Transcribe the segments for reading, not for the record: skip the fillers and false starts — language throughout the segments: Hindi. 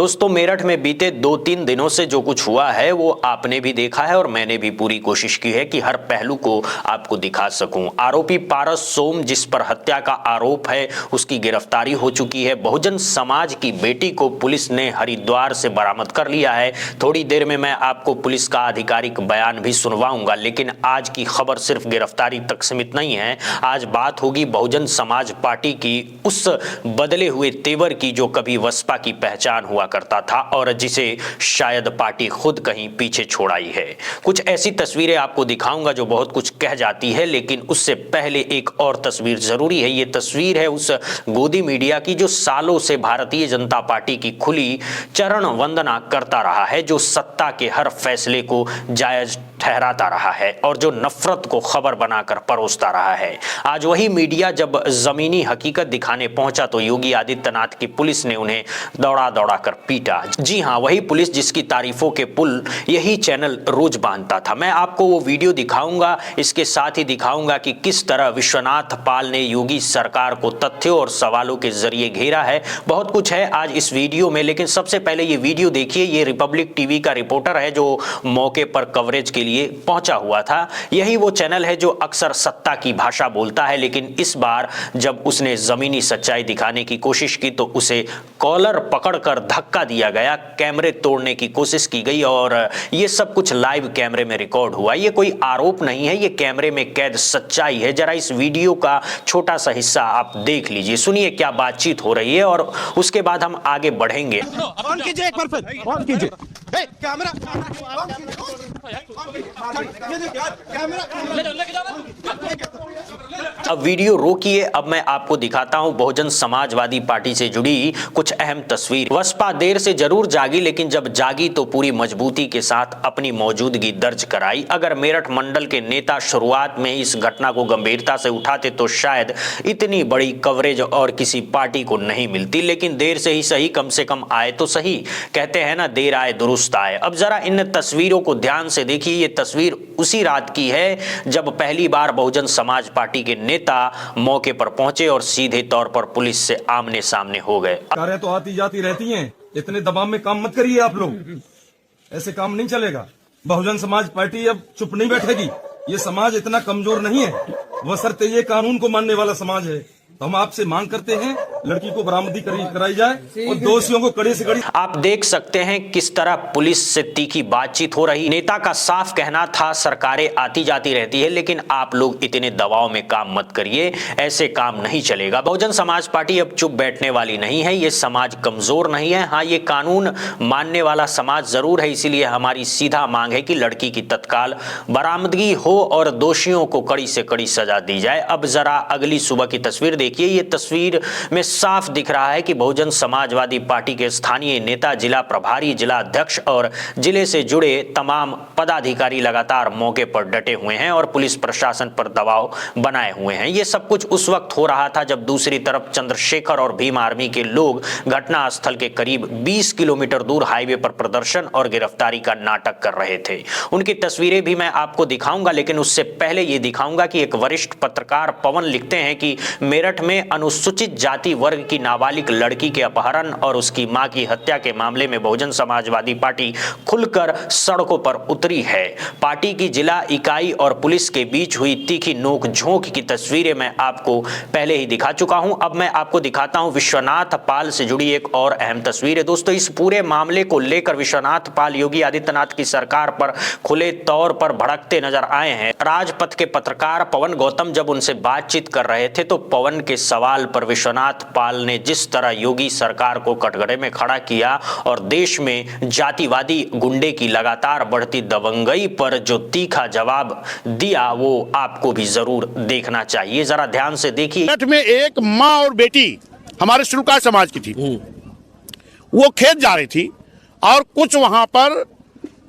दोस्तों, मेरठ में बीते 2-3 दिनों से जो कुछ हुआ है वो आपने भी देखा है और मैंने भी पूरी कोशिश की है कि हर पहलू को आपको दिखा सकूं। आरोपी पारस सोम, जिस पर हत्या का आरोप है, उसकी गिरफ्तारी हो चुकी है। बहुजन समाज की बेटी को पुलिस ने हरिद्वार से बरामद कर लिया है। थोड़ी देर में मैं आपको पुलिस का आधिकारिक बयान भी सुनवाऊंगा, लेकिन आज की खबर सिर्फ गिरफ्तारी तक सीमित नहीं है। आज बात होगी बहुजन समाज पार्टी की उस बदले हुए तेवर की जो कभी बसपा की पहचान हुआ करता था और जिसे शायद पार्टी खुद कहीं पीछे छोड़ आई है। कुछ ऐसी तस्वीरें आपको दिखाऊंगा जो बहुत कुछ कह जाती है, लेकिन उससे पहले एक और तस्वीर जरूरी है। ये तस्वीर है उस गोदी मीडिया की जो सालों से भारतीय जनता पार्टी की खुली चरण वंदना करता रहा है, जो सत्ता के हर फैसले को जायज ठहराता रहा है और जो नफरत को खबर बनाकर परोसता रहा है। आज वही मीडिया जब जमीनी हकीकत दिखाने पहुंचा तो योगी आदित्यनाथ की पुलिस ने उन्हें दौड़ा दौड़ा कर पीटा। जी हां, वही पुलिस जिसकी तारीफों के पुल यही चैनल रोज बांधता था। मैं आपको वो वीडियो दिखाऊंगा, इसके साथ ही दिखाऊंगा कि किस तरह विश्वनाथ पाल ने योगी सरकार को तथ्यों और सवालों के जरिए घेरा है। बहुत कुछ है आज इस वीडियो में, लेकिन सबसे पहले ये वीडियो देखिए। ये रिपब्लिक टीवी का रिपोर्टर है जो मौके पर कवरेज के लिए पहुंचा हुआ था। यही वो चैनल है जो अक्सर सत्ता की भाषा बोलता है, लेकिन इस बार जब उसने जमीनी सच्चाई दिखाने की कोशिश की तो उसे कॉलर पकड़कर धक्का दिया गया, कैमरे तोड़ने की कोशिश की गई और ये सब कुछ लाइव कैमरे में रिकॉर्ड हुआ। ये कोई आरोप नहीं है, ये कैमरे में कैद सच्चाई है। जरा इस वीडियो का छोटा सा हिस्सा आप देख लीजिए, सुनिए क्या बातचीत हो रही है और उसके बाद हम आगे बढ़ेंगे। ऑन कीजिए एक बार, फिर ऑन कीजिए कैमरा। अब वीडियो रोकिए, अब मैं आपको दिखाता हूं बहुजन समाजवादी पार्टी से जुड़ी कुछ अहम तस्वीर। बसपा देर से जरूर जागी, लेकिन जब जागी तो पूरी मजबूती के साथ अपनी मौजूदगी दर्ज कराई। अगर मेरठ मंडल के नेता शुरुआत में इस घटना को गंभीरता से उठाते तो शायद इतनी बड़ी कवरेज और किसी पार्टी को नहीं मिलती, लेकिन देर से ही सही, कम से कम आए तो सही। कहते हैं ना, देर आए दुरुस्त आए। अब जरा इन तस्वीरों को ध्यान से देखिए। ये तस्वीर उसी रात की है जब पहली बार बहुजन समाज पार्टी के नेता मौके पर पहुंचे और सीधे तौर पर पुलिस से आमने सामने हो गए। कारें तो आती जाती रहती हैं, इतने दबाव में काम मत करिए आप लोग, ऐसे काम नहीं चलेगा। बहुजन समाज पार्टी अब चुप नहीं बैठेगी। ये समाज इतना कमजोर नहीं है, बशर्ते ये कानून को मानने वाला समाज है। तो हम आपसे मांग करते हैं लड़की को बरामदी कराई जाए और दोषियों को कड़ी से कड़ी। आप देख सकते हैं किस तरह पुलिस से तीखी बातचीत हो रही। नेता का साफ कहना था सरकारें आती जाती रहती है, लेकिन आप लोग इतने दबाव में काम मत करिए, ऐसे काम नहीं चलेगा। बहुजन समाज पार्टी अब चुप बैठने वाली नहीं है। ये समाज कमजोर नहीं है। हाँ, ये कानून मानने वाला समाज जरूर है, इसीलिए हमारी सीधा मांग है कि लड़की की तत्काल बरामदगी हो और दोषियों को कड़ी से कड़ी सजा दी जाए। अब जरा अगली सुबह की तस्वीर देखिए। ये तस्वीर में साफ दिख रहा है कि बहुजन समाजवादी पार्टी के स्थानीय नेता, जिला प्रभारी, जिला अध्यक्ष और जिले से जुड़े तमाम पदाधिकारी लगातार मौके पर डटे हुए हैं और पुलिस प्रशासन पर दबाव बनाए हुए हैं। ये सब कुछ उस वक्त हो रहा था जब दूसरी तरफ चंद्रशेखर और भीम आर्मी के लोग घटनास्थल के करीब 20 किलोमीटर दूर हाईवे पर प्रदर्शन और गिरफ्तारी का नाटक कर रहे थे। उनकी तस्वीरें भी मैं आपको दिखाऊंगा, लेकिन उससे पहले ये दिखाऊंगा कि एक वरिष्ठ पत्रकार पवन लिखते हैं कि मेरठ में अनुसूचित जाति वर्ग की नाबालिग लड़की के अपहरण और उसकी मां की हत्या के मामले में बहुजन समाजवादी पार्टी खुलकर सड़कों पर उतरी है। पार्टी की जिला इकाई और पुलिस के बीच हुई तीखी नोक-झोंक की तस्वीरें मैं आपको पहले ही दिखा चुका हूं। अब मैं आपको दिखाता हूं विश्वनाथ पाल से जुड़ी एक और अहम तस्वीर है। दोस्तों, इस पूरे मामले को लेकर विश्वनाथ पाल योगी आदित्यनाथ की सरकार पर खुले तौर पर भड़कते नजर आए हैं। राजपथ के पत्रकार पवन गौतम जब उनसे बातचीत कर रहे थे तो पवन के सवाल पर विश्वनाथ पाल ने जिस तरह योगी सरकार को कटघरे में खड़ा किया और देश में जातिवादी गुंडे की लगातार बढ़ती दबंगई पर जो तीखा जवाब दिया, वो आपको भी जरूर देखना चाहिए। जरा ध्यान से देखिए। मेरठ में एक माँ और बेटी हमारे श्रीलुकार समाज की थी। वो खेत जा रही थी और कुछ वहां पर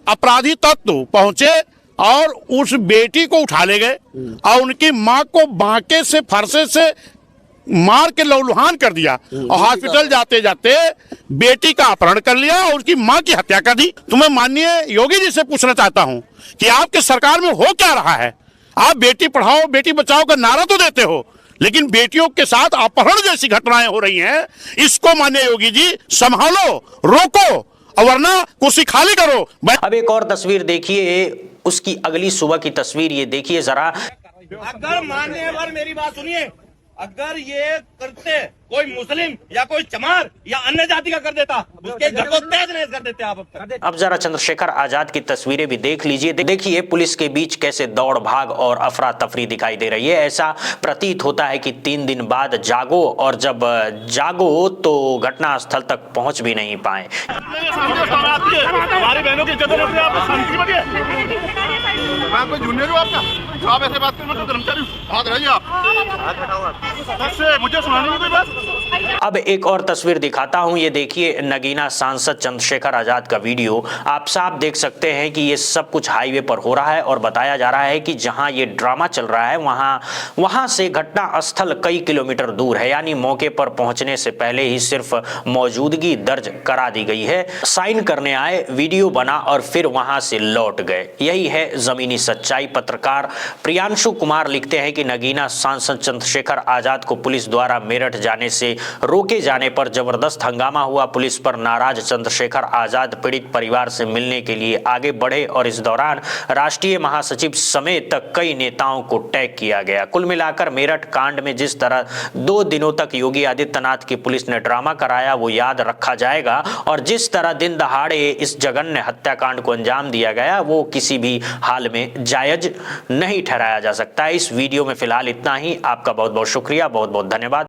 अपराधी तत्व पहुंचे और उस बेटी को उठा ले गए और उनकी माँ को बांके से फरसे से मार के लहूलुहान कर दिया और हॉस्पिटल जाते जाते बेटी का अपहरण कर लिया और उसकी मां की हत्या कर दी। तो मैं माननीय योगी जी से पूछना चाहता हूं कि आपके सरकार में हो क्या रहा है। आप बेटी पढ़ाओ बेटी बचाओ का नारा तो देते हो, लेकिन बेटियों के साथ अपहरण जैसी घटनाएं हो रही हैं, इसको माननीय योगी जी संभालो, रोको, और वरना कुर्सी खाली करो। अब एक और तस्वीर देखिए, उसकी अगली सुबह की तस्वीर ये देखिए जरा। अगर मान्यवर मेरी बात सुनिए, अगर ये करते कोई मुस्लिम या कोई चमार या अन्य जाति का कर देता, उसके घर को तेज नहीं कर देते आप। अब जरा चंद्रशेखर आजाद की तस्वीरें भी देख लीजिए। देखिए पुलिस के बीच कैसे दौड़ भाग और अफरा तफरी दिखाई दे रही है। ऐसा प्रतीत होता है कि 3 दिन बाद जागो, और जब जागो तो घटना स्थल तक पहुंच भी नहीं पाए। हमारी बहनों की इज्जत है, आप शांति बनिए। मैं कोई जूनियर हूँ आपका, आप ऐसे बात करें, मैं तो कर्मचारी हूँ। हाथ रहिए आप, मुझे सुनाने में कोई बात। अब एक और तस्वीर दिखाता हूं, ये देखिए नगीना सांसद चंद्रशेखर आजाद का वीडियो। आप साफ देख सकते हैं कि ये सब कुछ हाईवे पर हो रहा है और बताया जा रहा है कि जहां ये ड्रामा चल रहा है वहां से घटना स्थल कई किलोमीटर दूर है, यानी मौके पर पहुंचने से पहले ही सिर्फ मौजूदगी दर्ज करा दी गई है। साइन करने आए, वीडियो बना और फिर वहां से लौट गए। यही है जमीनी सच्चाई। पत्रकार प्रियांशु कुमार लिखते हैं कि नगीना सांसद चंद्रशेखर आजाद को पुलिस द्वारा मेरठ जाने से रोके जाने पर जबरदस्त हंगामा हुआ। पुलिस पर नाराज चंद्रशेखर आजाद पीड़ित परिवार से मिलने के लिए आगे बढ़े और इस दौरान राष्ट्रीय महासचिव समेत कई नेताओं को टैग किया गया। कुल मिलाकर मेरठ कांड में जिस तरह 2 दिनों तक योगी आदित्यनाथ की पुलिस ने ड्रामा कराया वो याद रखा जाएगा, और जिस तरह दिन दहाड़े इस जघन्य हत्याकांड को अंजाम दिया गया वो किसी भी हाल में जायज नहीं ठहराया जा सकता। इस वीडियो में फिलहाल इतना ही। आपका बहुत बहुत शुक्रिया, बहुत बहुत धन्यवाद।